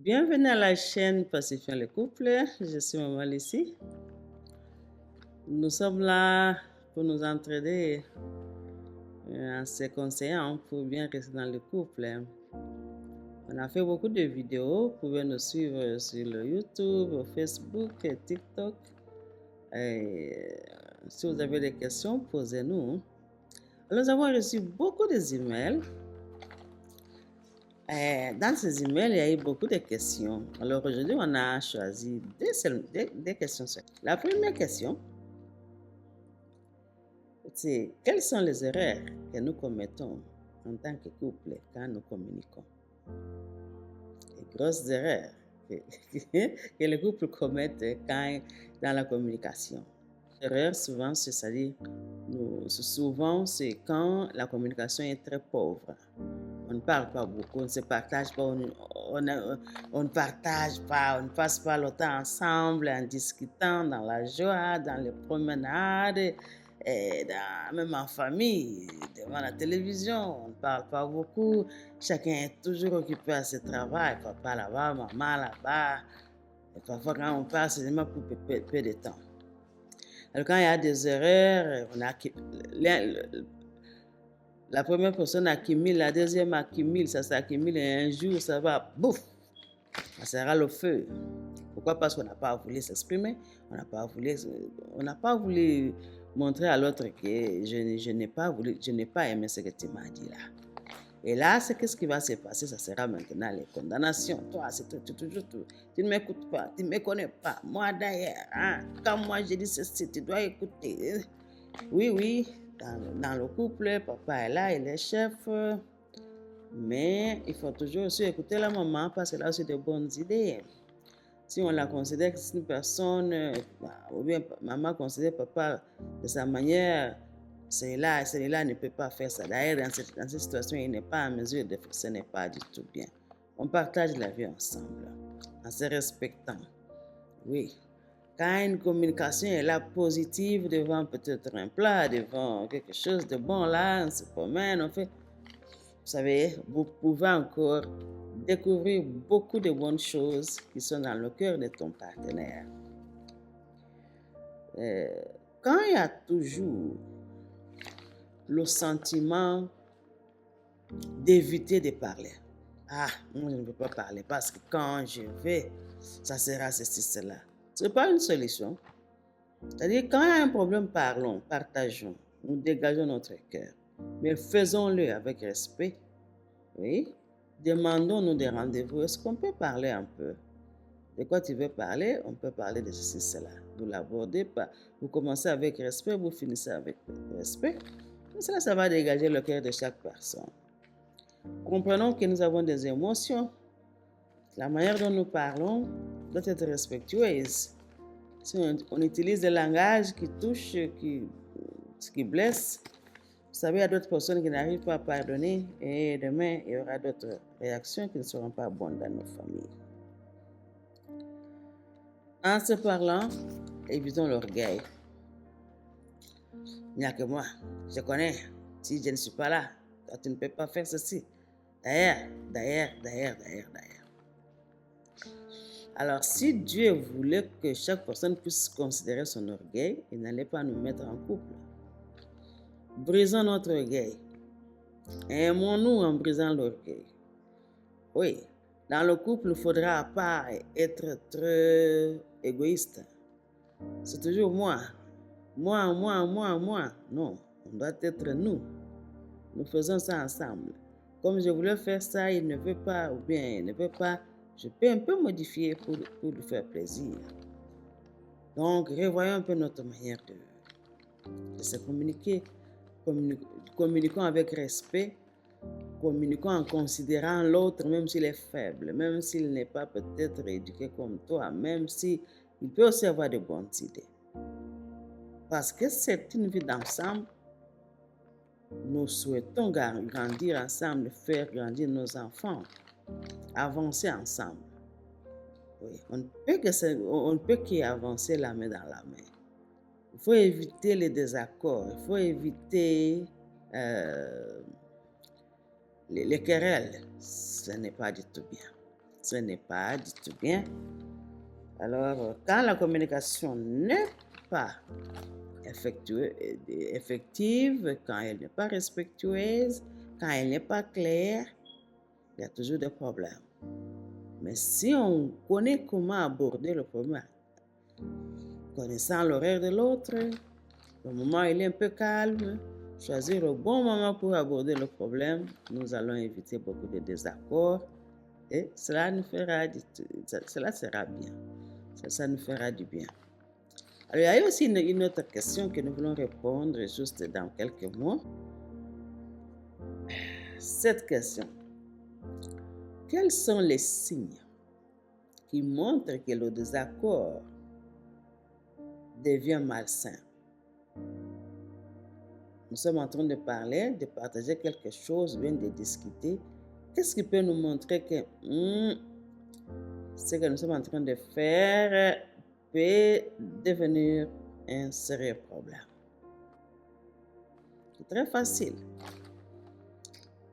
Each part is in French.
Bienvenue à la chaîne Pacifiant le couple. Je suis Maman Lucie. Nous sommes là pour nous entraider en se conseillant pour bien rester dans le couple. On a fait beaucoup de vidéos. Vous pouvez nous suivre sur le YouTube, Facebook, TikTok. Si vous avez des questions, posez-nous. Nous avons reçu beaucoup d'emails. Dans ces emails, il y a eu beaucoup de questions. Alors aujourd'hui, on a choisi des questions. La première question, c'est quelles sont les erreurs que nous commettons en tant que couple quand nous communiquons? Les grosses erreurs que les couples commettent dans la communication. L'erreur, souvent, c'est quand la communication est très pauvre. On ne parle pas beaucoup, on ne se partage pas, on ne partage pas, on ne passe pas le temps ensemble en discutant dans la joie, dans les promenades, même en famille, devant la télévision. On ne parle pas beaucoup, chacun est toujours occupé à ce travail, papa là-bas, maman là-bas. Et parfois, quand on parle, c'est seulement pour peu de temps. Alors, quand il y a des erreurs, la première personne accumule, la deuxième accumule, ça s'accumule et un jour, ça va, bouf, ça sera le feu. Pourquoi? Parce qu'on n'a pas voulu s'exprimer, on n'a pas voulu montrer à l'autre que je n'ai pas aimé ce que tu m'as dit là. Et là, qu'est-ce qui va se passer? Ça sera maintenant les condamnations. Toi, tu ne m'écoutes pas, tu ne me connais pas. Moi d'ailleurs, quand moi j'ai dit ceci, tu dois écouter. Oui, dans le couple, papa est là, il est chef. Mais il faut toujours aussi écouter la maman parce qu'elle a aussi de bonnes idées. Si on la considère que c'est une personne, ou bien maman considère papa de sa manière, celui-là ne peut pas faire ça. D'ailleurs, dans cette situation, il n'est pas en mesure de faire, ce n'est pas du tout bien. On partage la vie ensemble, en se respectant. Oui. Quand une communication est là positive, devant peut-être un plat, devant quelque chose de bon, là, on se promène, on fait. Vous savez, vous pouvez encore découvrir beaucoup de bonnes choses qui sont dans le cœur de ton partenaire. Quand il y a toujours le sentiment d'éviter de parler. Moi je ne veux pas parler parce que quand je vais, ça sera ceci, cela. Ce n'est pas une solution. C'est-à-dire, quand il y a un problème, parlons, partageons, nous dégageons notre cœur. Mais faisons-le avec respect. Oui. Demandons-nous des rendez-vous. Est-ce qu'on peut parler un peu? De quoi tu veux parler? On peut parler de ceci, cela. Vous l'abordez pas. Vous commencez avec respect, vous finissez avec respect. Et cela, ça va dégager le cœur de chaque personne. Comprenons que nous avons des émotions. La manière dont nous parlons doit être respectueuse. Si on utilise des langages qui touchent, qui blessent, vous savez, il y a d'autres personnes qui n'arrivent pas à pardonner et demain, il y aura d'autres réactions qui ne seront pas bonnes dans nos familles. En se parlant, évitons l'orgueil. Il n'y a que moi, je connais. Si je ne suis pas là, toi, tu ne peux pas faire ceci. D'ailleurs. Alors, si Dieu voulait que chaque personne puisse considérer son orgueil, il n'allait pas nous mettre en couple. Brisons notre orgueil. Aimons-nous en brisant l'orgueil. Oui, dans le couple, il ne faudra pas être très égoïste. C'est toujours moi. Moi. Non, on doit être nous. Nous faisons ça ensemble. Comme je voulais faire ça, il ne veut pas, ou bien il ne veut pas, je peux un peu modifier pour lui faire plaisir. Donc, revoyons un peu notre manière de se communiquer. Communiquons avec respect. Communiquons en considérant l'autre, même s'il est faible, même s'il n'est pas peut-être éduqué comme toi, même s'il peut aussi avoir de bonnes idées. Parce que c'est une vie d'ensemble. Nous souhaitons grandir ensemble, faire grandir nos enfants, avancer ensemble. Oui, on ne peut qu'avancer la main dans la main. Il faut éviter les désaccords, il faut éviter les querelles. Ce n'est pas du tout bien. Ce n'est pas du tout bien. Alors, quand la communication n'est pas effective, quand elle n'est pas respectueuse, quand elle n'est pas claire, il y a toujours des problèmes. Mais si on connaît comment aborder le problème, connaissant l'horaire de l'autre, le moment où il est un peu calme, choisir le bon moment pour aborder le problème, nous allons éviter beaucoup de désaccords et cela nous fera cela sera bien. Ça nous fera du bien. Alors, il y a aussi une autre question que nous voulons répondre juste dans quelques mots. Cette question: quels sont les signes qui montrent que le désaccord devient malsain? Nous sommes en train de parler, de partager quelque chose, bien de discuter. Qu'est-ce qui peut nous montrer que ce que nous sommes en train de faire peut devenir un sérieux problème? C'est très facile.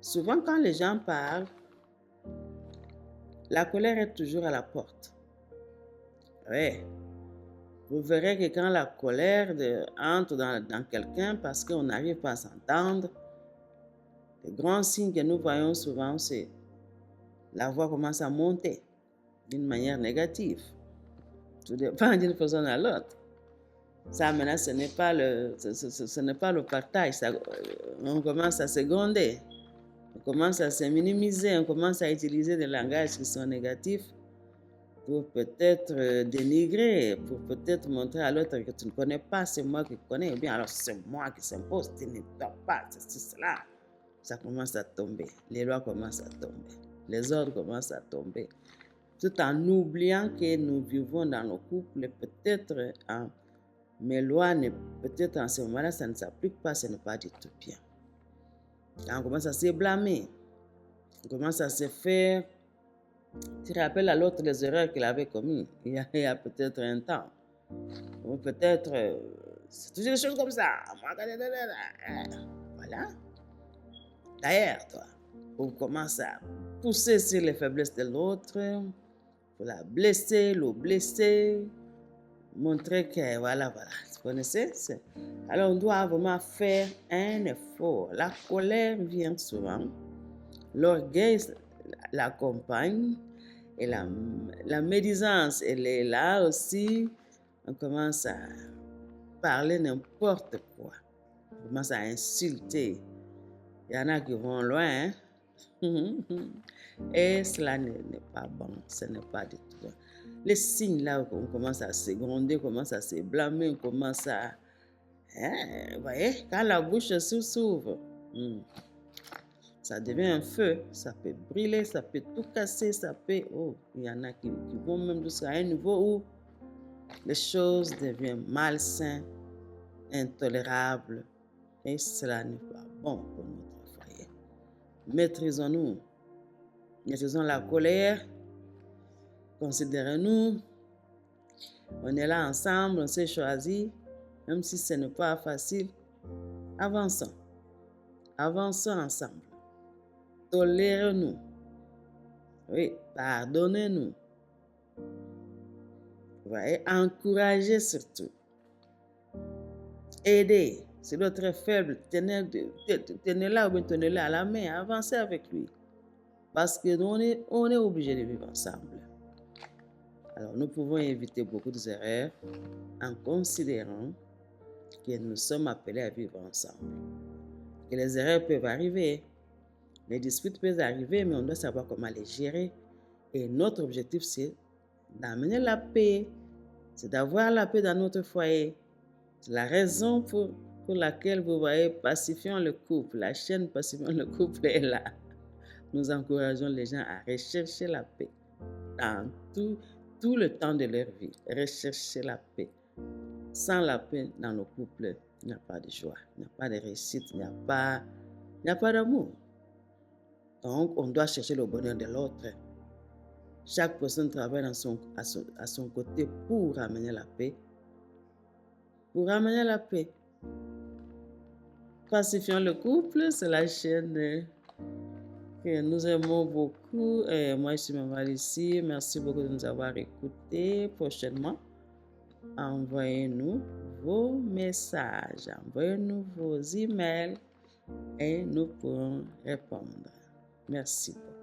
Souvent, quand les gens parlent, la colère est toujours à la porte. Oui. Vous verrez que quand la colère entre dans quelqu'un parce qu'on n'arrive pas à s'entendre, le grand signe que nous voyons souvent, c'est la voix commence à monter d'une manière négative. Tout dépend d'une personne à l'autre. Ça, maintenant, ce n'est pas le partage. On commence à se gronder. On commence à se minimiser. On commence à utiliser des langages qui sont négatifs pour peut-être dénigrer, pour peut-être montrer à l'autre que tu ne connais pas, c'est moi qui connais, ou bien alors c'est moi qui s'impose, tu ne dois pas, c'est cela. Ça commence à tomber. Les lois commencent à tomber. Les ordres commencent à tomber. Tout en oubliant que nous vivons dans nos couples, peut-être mes lois, peut-être en ce moment-là, ça ne s'applique pas, ce n'est pas du tout bien. Quand on commence à se blâmer, on commence à se faire, tu rappelles à l'autre les erreurs qu'il avait commises il y a peut-être un temps. Ou peut-être, c'est toujours des choses comme ça. Voilà. D'ailleurs, toi, on commence à pousser sur les faiblesses de l'autre, pour la blesser, le blesser, montrer que voilà. Vous connaissez? Alors, on doit vraiment faire un effort. La colère vient souvent. L'orgueil l'accompagne. Et la médisance, elle est là aussi. On commence à parler n'importe quoi. On commence à insulter. Il y en a qui vont loin. Et cela n'est pas bon. Ce n'est pas du tout bon. Les signes là où on commence à se gronder, on commence à se blâmer, on commence à... vous voyez, quand la bouche s'ouvre, ça devient un feu, ça peut brûler, ça peut tout casser, ça peut... Oh, il y en a qui vont même jusqu'à un niveau où les choses deviennent malsaines, intolérables, et cela n'est pas bon pour notre foyer. Maîtrisons-nous, maîtrisons la colère, considérons-nous, on est là ensemble, on s'est choisi, même si ce n'est pas facile, avançons ensemble. Tolérez-nous. Oui, pardonnez-nous. Vous voyez, encouragez surtout. Aidez. Si l'autre est faible, tenez-la ou bien tenez-la à la main, avancez avec lui. Parce qu'on est obligé de vivre ensemble. Alors, nous pouvons éviter beaucoup d'erreurs en considérant que nous sommes appelés à vivre ensemble. Que les erreurs peuvent arriver. Les disputes peuvent arriver, mais on doit savoir comment les gérer. Et notre objectif, c'est d'amener la paix, c'est d'avoir la paix dans notre foyer. C'est la raison pour laquelle vous voyez Pacifions le couple. La chaîne Pacifions le couple est là. Nous encourageons les gens à rechercher la paix dans tout le temps de leur vie. Rechercher la paix. Sans la paix dans le couple, il n'y a pas de joie, il n'y a pas de réussite, il n'y a pas d'amour. Donc, on doit chercher le bonheur de l'autre. Chaque personne travaille à son côté pour ramener la paix. Pour ramener la paix. Pacifions le couple, c'est la chaîne que nous aimons beaucoup. Moi, je suis Maman Lucie. Merci beaucoup de nous avoir écoutés. Prochainement, envoyez-nous vos messages, envoyez-nous vos emails et nous pourrons répondre. Merci beaucoup.